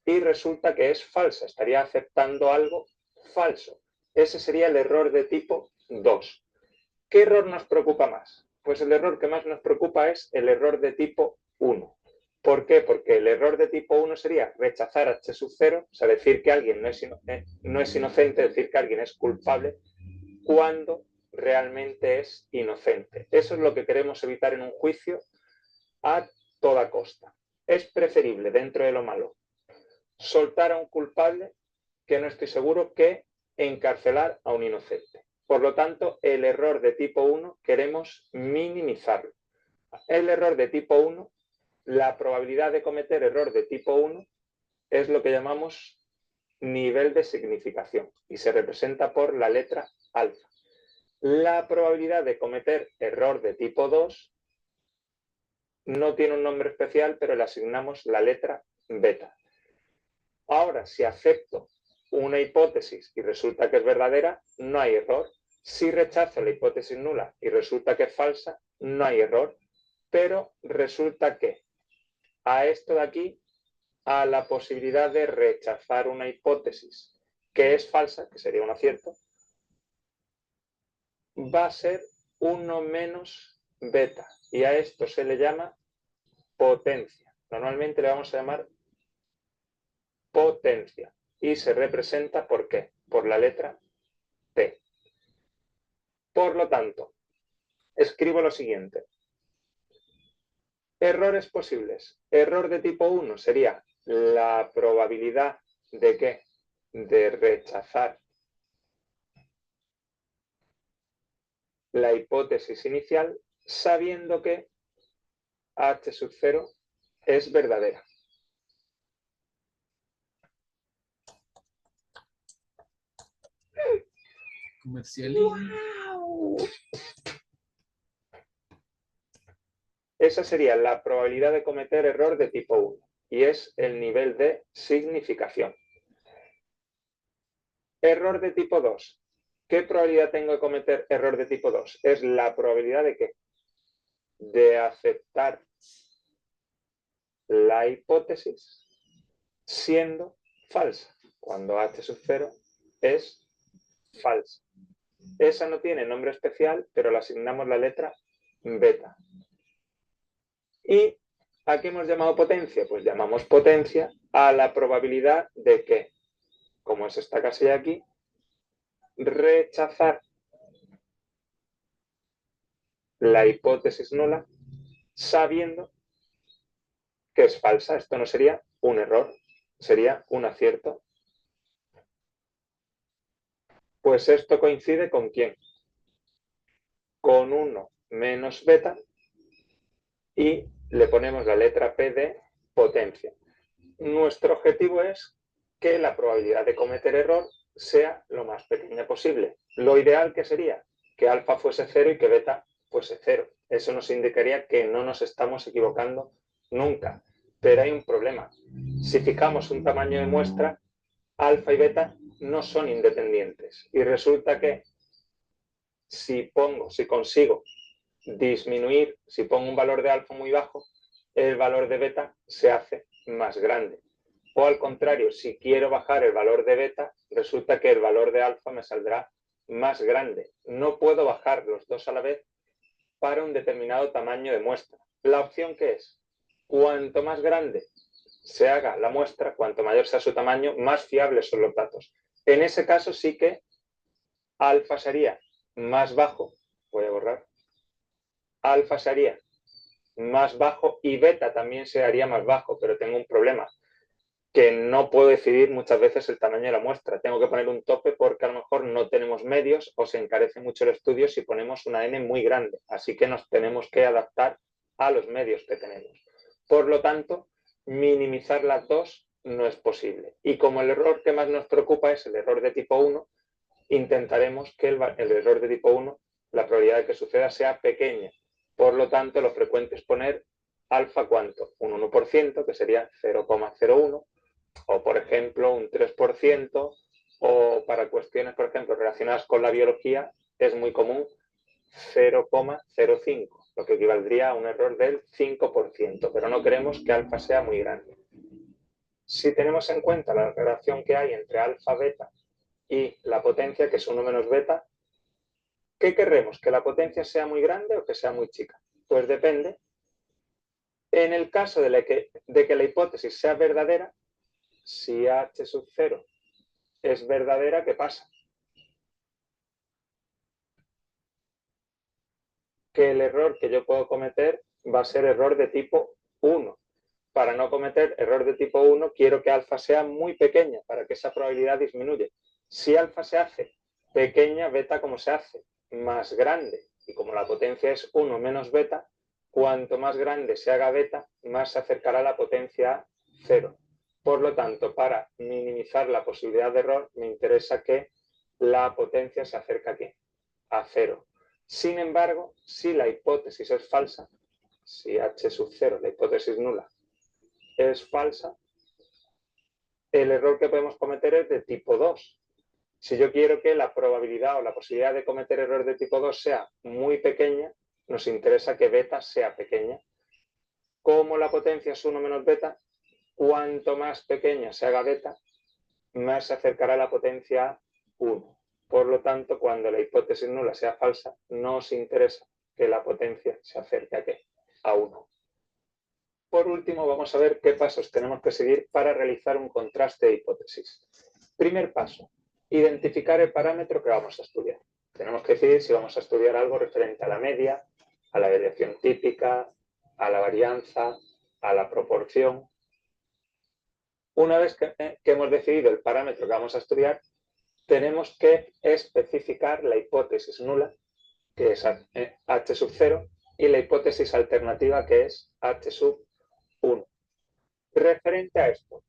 y resulta que es falsa. Estaría aceptando algo falso. Ese sería el error de tipo 2. ¿Qué error nos preocupa más? Pues el error que más nos preocupa es el error de tipo 1. ¿Por qué? Porque el error de tipo 1 sería rechazar h sub 0, o sea, decir que alguien no es inocente, decir que alguien es culpable, cuando realmente es inocente. Eso es lo que queremos evitar en un juicio a toda costa. Es preferible, dentro de lo malo, soltar a un culpable, que no estoy seguro, que encarcelar a un inocente. Por lo tanto, el error de tipo 1 queremos minimizarlo. El error de tipo 1, la probabilidad de cometer error de tipo 1 es lo que llamamos nivel de significación y se representa por la letra alfa. La probabilidad de cometer error de tipo 2 no tiene un nombre especial, pero le asignamos la letra beta. Ahora, si acepto una hipótesis y resulta que es verdadera, no hay error. Si rechazo la hipótesis nula y resulta que es falsa, no hay error. Pero resulta que a esto de aquí, a la posibilidad de rechazar una hipótesis que es falsa, que sería un acierto, va a ser 1 menos beta. Y a esto se le llama potencia. Normalmente le vamos a llamar potencia. Y se representa, ¿por qué? Por la letra P. Por lo tanto, escribo lo siguiente. Errores posibles. Error de tipo 1 sería la probabilidad de ¿qué? De rechazar la hipótesis inicial sabiendo que h sub 0 es verdadera. Comercialín. Esa sería la probabilidad de cometer error de tipo 1 y es el nivel de significación. Error de tipo 2. ¿Qué probabilidad tengo de cometer error de tipo 2? Es la probabilidad de ¿qué? De aceptar la hipótesis siendo falsa, cuando h sub 0 es falsa. Esa no tiene nombre especial, pero le asignamos la letra beta. ¿Y a qué hemos llamado potencia? Pues llamamos potencia a la probabilidad de que, como es esta casilla aquí, rechazar la hipótesis nula sabiendo que es falsa. Esto no sería un error, sería un acierto. Pues esto coincide con ¿quién? Con 1 menos beta y le ponemos la letra P de potencia. Nuestro objetivo es que la probabilidad de cometer error sea lo más pequeña posible. Lo ideal que sería que alfa fuese 0 y que beta fuese 0. Eso nos indicaría que no nos estamos equivocando nunca. Pero hay un problema. Si fijamos un tamaño de muestra, alfa y beta no son independientes. Y resulta que si consigo disminuir, si pongo un valor de alfa muy bajo, el valor de beta se hace más grande. O al contrario, si quiero bajar el valor de beta, resulta que el valor de alfa me saldrá más grande. No puedo bajar los dos a la vez para un determinado tamaño de muestra. La opción que es, cuanto más grande se haga la muestra, cuanto mayor sea su tamaño, más fiables son los datos. En ese caso sí que alfa sería más bajo, voy a borrar, alfa sería más bajo y beta también sería más bajo, pero tengo un problema, que no puedo decidir muchas veces el tamaño de la muestra. Tengo que poner un tope porque a lo mejor no tenemos medios o se encarece mucho el estudio si ponemos una n muy grande. Así que nos tenemos que adaptar a los medios que tenemos. Por lo tanto, minimizar las dos no es posible. Y como el error que más nos preocupa es el error de tipo 1, intentaremos que el error de tipo 1, la probabilidad de que suceda sea pequeña. Por lo tanto, lo frecuente es poner alfa ¿cuánto? Un 1%, que sería 0,01, o por ejemplo un 3%, o para cuestiones, por ejemplo, relacionadas con la biología, es muy común 0,05, lo que equivaldría a un error del 5%, pero no queremos que alfa sea muy grande. Si tenemos en cuenta la relación que hay entre alfa, beta y la potencia, que es 1 menos beta, ¿qué queremos? ¿Que la potencia sea muy grande o que sea muy chica? Pues depende. En el caso de que la hipótesis sea verdadera, si h sub 0 es verdadera, ¿qué pasa? Que el error que yo puedo cometer va a ser error de tipo 1. Para no cometer error de tipo 1, quiero que alfa sea muy pequeña para que esa probabilidad disminuya. Si alfa se hace pequeña, beta como se hace más grande. Y como la potencia es 1 menos beta, cuanto más grande se haga beta, más se acercará la potencia a 0. Por lo tanto, para minimizar la posibilidad de error, me interesa que la potencia se acerque aquí, a 0. Sin embargo, si la hipótesis es falsa, si h sub 0, la hipótesis nula, es falsa, el error que podemos cometer es de tipo 2. Si yo quiero que la probabilidad o la posibilidad de cometer error de tipo 2 sea muy pequeña, nos interesa que beta sea pequeña. Como la potencia es 1 menos beta, cuanto más pequeña se haga beta, más se acercará la potencia a 1. Por lo tanto, cuando la hipótesis nula sea falsa, no os interesa que la potencia se acerque ¿a qué? A 1. Por último, vamos a ver qué pasos tenemos que seguir para realizar un contraste de hipótesis. Primer paso, identificar el parámetro que vamos a estudiar. Tenemos que decidir si vamos a estudiar algo referente a la media, a la desviación típica, a la varianza, a la proporción. Una vez que hemos decidido el parámetro que vamos a estudiar, tenemos que especificar la hipótesis nula, que es h sub 0, y la hipótesis alternativa, que es h sub 1. Referente a esto,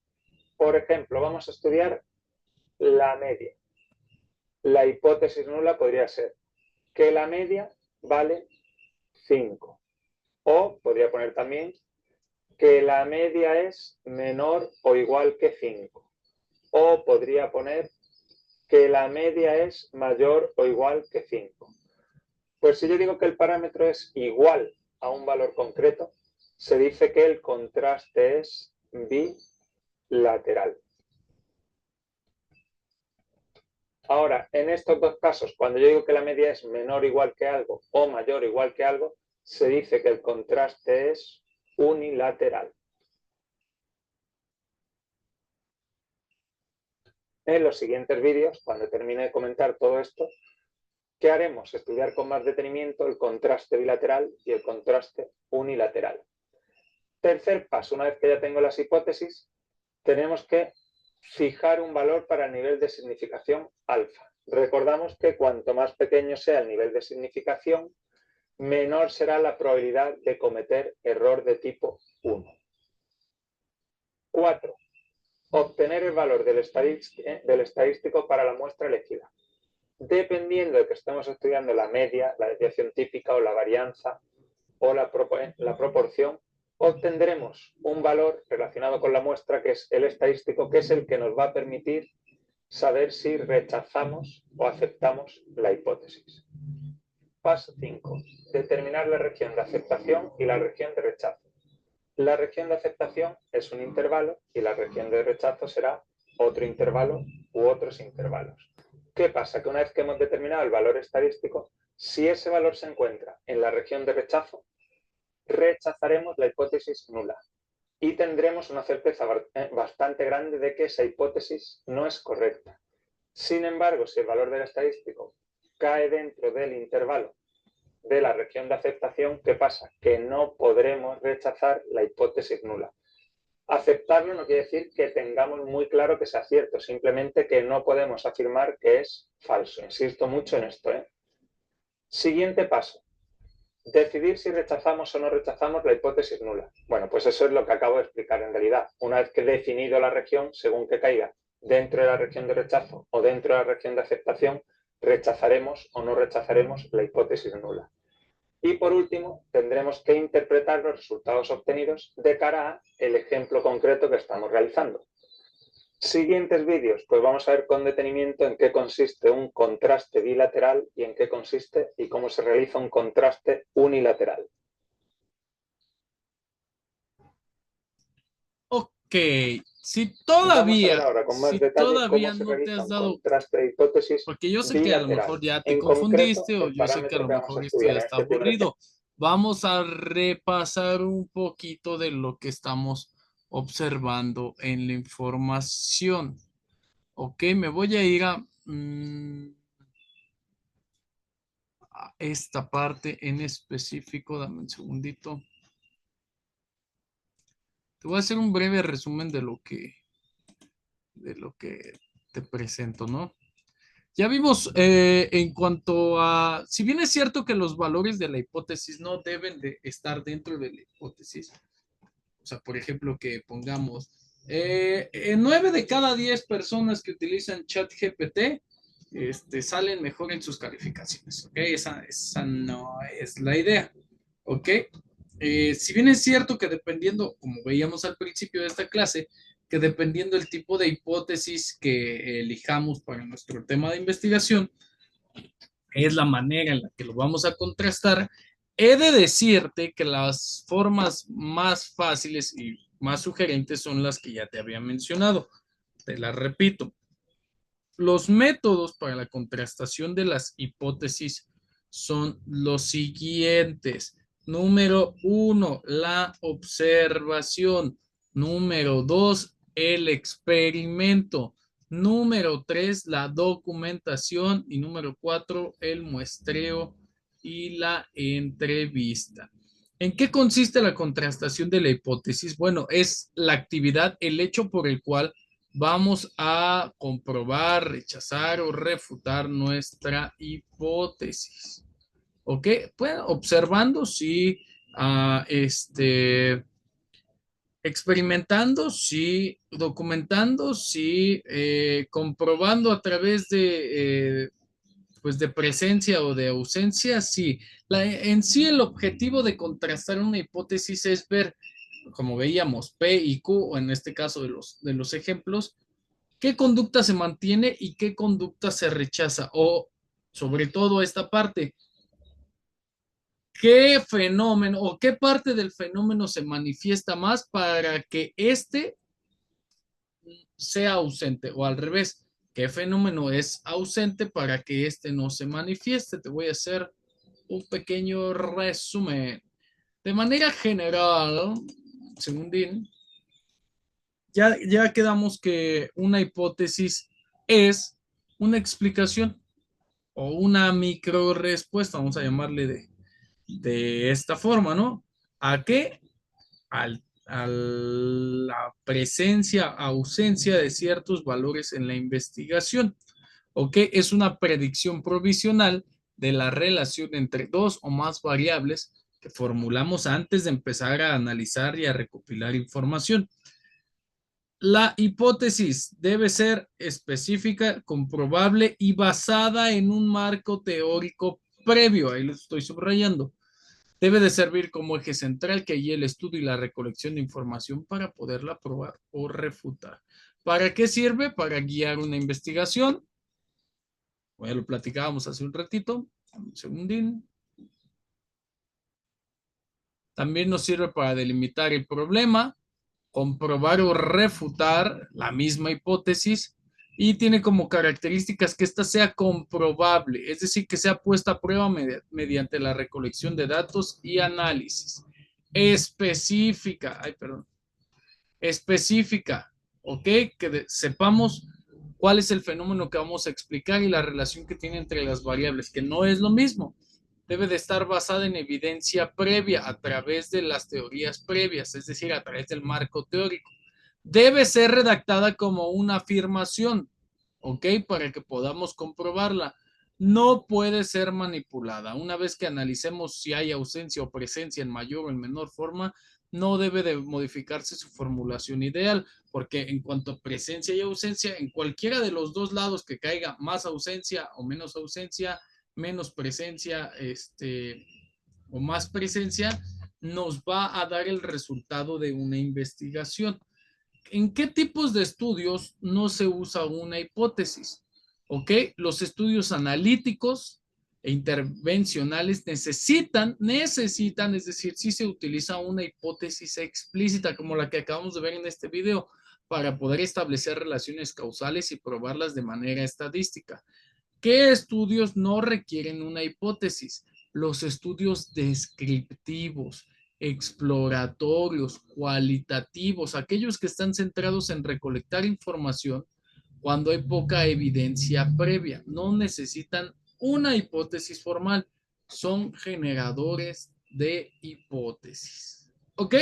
por ejemplo, vamos a estudiar la media. La hipótesis nula podría ser que la media vale 5. O podría poner también que la media es menor o igual que 5. O podría poner que la media es mayor o igual que 5. Pues si yo digo que el parámetro es igual a un valor concreto, se dice que el contraste es bilateral. Ahora, en estos dos casos, cuando yo digo que la media es menor o igual que algo o mayor o igual que algo, se dice que el contraste es unilateral. En los siguientes vídeos, cuando termine de comentar todo esto, ¿qué haremos? Estudiar con más detenimiento el contraste bilateral y el contraste unilateral. Tercer paso, una vez que ya tengo las hipótesis, tenemos que fijar un valor para el nivel de significación alfa. Recordamos que cuanto más pequeño sea el nivel de significación, menor será la probabilidad de cometer error de tipo 1. 4. Obtener el valor del estadístico para la muestra elegida. Dependiendo de que estemos estudiando la media, la desviación típica o la varianza o la proporción, obtendremos un valor relacionado con la muestra que es el estadístico, que es el que nos va a permitir saber si rechazamos o aceptamos la hipótesis. Paso 5. Determinar la región de aceptación y la región de rechazo. La región de aceptación es un intervalo y la región de rechazo será otro intervalo u otros intervalos. ¿Qué pasa? Que una vez que hemos determinado el valor estadístico, si ese valor se encuentra en la región de rechazo, rechazaremos la hipótesis nula y tendremos una certeza bastante grande de que esa hipótesis no es correcta. Sin embargo, si el valor del estadístico cae dentro del intervalo de la región de aceptación, ¿qué pasa? Que no podremos rechazar la hipótesis nula. Aceptarlo no quiere decir que tengamos muy claro que sea cierto, simplemente que no podemos afirmar que es falso. Insisto mucho en esto. Siguiente paso. Decidir si rechazamos o no rechazamos la hipótesis nula. Bueno, pues eso es lo que acabo de explicar en realidad. Una vez que he definido la región, según que caiga dentro de la región de rechazo o dentro de la región de aceptación, rechazaremos o no rechazaremos la hipótesis nula. Y por último, tendremos que interpretar los resultados obtenidos de cara al ejemplo concreto que estamos realizando. Siguientes vídeos, pues vamos a ver con detenimiento en qué consiste un contraste bilateral y en qué consiste y cómo se realiza un contraste unilateral. Ok, si Vamos a ver todavía, ahora con más si detalle todavía cómo se no te realiza has un dado, contraste de hipótesis porque yo sé que a lo bilateral. mejor ya te En concreto, confundiste o el yo sé que a lo parámetro que vamos a mejor esto estudiar ya en está este primer aburrido. Vamos a repasar un poquito de lo que estamos observando en la información. Ok, me voy a ir a esta parte en específico. Dame un segundito. Te voy a hacer un breve resumen de lo que te presento, ¿no? Ya vimos en cuanto a, si bien es cierto que los valores de la hipótesis no deben de estar dentro de la hipótesis, o sea, por ejemplo, que pongamos 9 de cada 10 personas que utilizan ChatGPT salen mejor en sus calificaciones, ¿ok? Esa no es la idea, ¿ok? Si bien es cierto que dependiendo, como veíamos al principio de esta clase, que dependiendo del tipo de hipótesis que elijamos para nuestro tema de investigación, es la manera en la que lo vamos a contrastar. He de decirte que las formas más fáciles y más sugerentes son las que ya te había mencionado. Te las repito. Los métodos para la contrastación de las hipótesis son los siguientes. Número 1, la observación. Número 2, el experimento. Número 3, la documentación. Y número 4, el muestreo y la entrevista. ¿En qué consiste la contrastación de la hipótesis? Bueno, es la actividad, el hecho por el cual vamos a comprobar, rechazar o refutar nuestra hipótesis. ¿Ok? Pues observando si, experimentando, sí, documentando, sí, comprobando a través de, pues de presencia o de ausencia, sí. En sí el objetivo de contrastar una hipótesis es ver, como veíamos, P y Q, o en este caso de los ejemplos, qué conducta se mantiene y qué conducta se rechaza. O sobre todo esta parte, qué fenómeno o qué parte del fenómeno se manifiesta más para que éste sea ausente o al revés, qué fenómeno es ausente para que éste no se manifieste. Te voy a hacer un pequeño resumen. De manera general, segundín, ya quedamos que una hipótesis es una explicación o una micro respuesta, vamos a llamarle de esta forma, ¿no? ¿A qué? A la presencia, ausencia de ciertos valores en la investigación. ¿Ok? Es una predicción provisional de la relación entre dos o más variables que formulamos antes de empezar a analizar y a recopilar información. La hipótesis debe ser específica, comprobable y basada en un marco teórico previo. Ahí lo estoy subrayando. Debe de servir como eje central que guíe el estudio y la recolección de información para poderla probar o refutar. ¿Para qué sirve? Para guiar una investigación. Ya lo platicábamos hace un ratito. Un segundín. También nos sirve para delimitar el problema, comprobar o refutar la misma hipótesis, y tiene como características que ésta sea comprobable, es decir, que sea puesta a prueba mediante la recolección de datos y análisis. Específica, específica, ¿ok? Que sepamos cuál es el fenómeno que vamos a explicar y la relación que tiene entre las variables, que no es lo mismo. Debe de estar basada en evidencia previa a través de las teorías previas, es decir, a través del marco teórico. Debe ser redactada como una afirmación, ¿ok? Para que podamos comprobarla. No puede ser manipulada. Una vez que analicemos si hay ausencia o presencia en mayor o en menor forma, no debe de modificarse su formulación ideal, porque en cuanto a presencia y ausencia, en cualquiera de los dos lados que caiga más ausencia o menos ausencia, menos presencia, o más presencia, nos va a dar el resultado de una investigación. ¿En qué tipos de estudios no se usa una hipótesis? ¿Ok? Los estudios analíticos e intervencionales necesitan, es decir, si se utiliza una hipótesis explícita como la que acabamos de ver en este video para poder establecer relaciones causales y probarlas de manera estadística. ¿Qué estudios no requieren una hipótesis? Los estudios descriptivos, exploratorios, cualitativos, aquellos que están centrados en recolectar información cuando hay poca evidencia previa. No necesitan una hipótesis formal, son generadores de hipótesis. ¿Ok?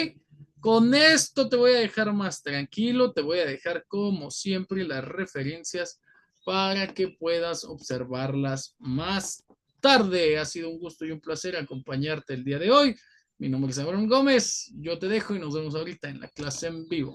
Con esto te voy a dejar más tranquilo, te voy a dejar como siempre las referencias para que puedas observarlas más tarde. Ha sido un gusto y un placer acompañarte el día de hoy. Mi nombre es Abraham Gómez. Yo te dejo y nos vemos ahorita en la clase en vivo.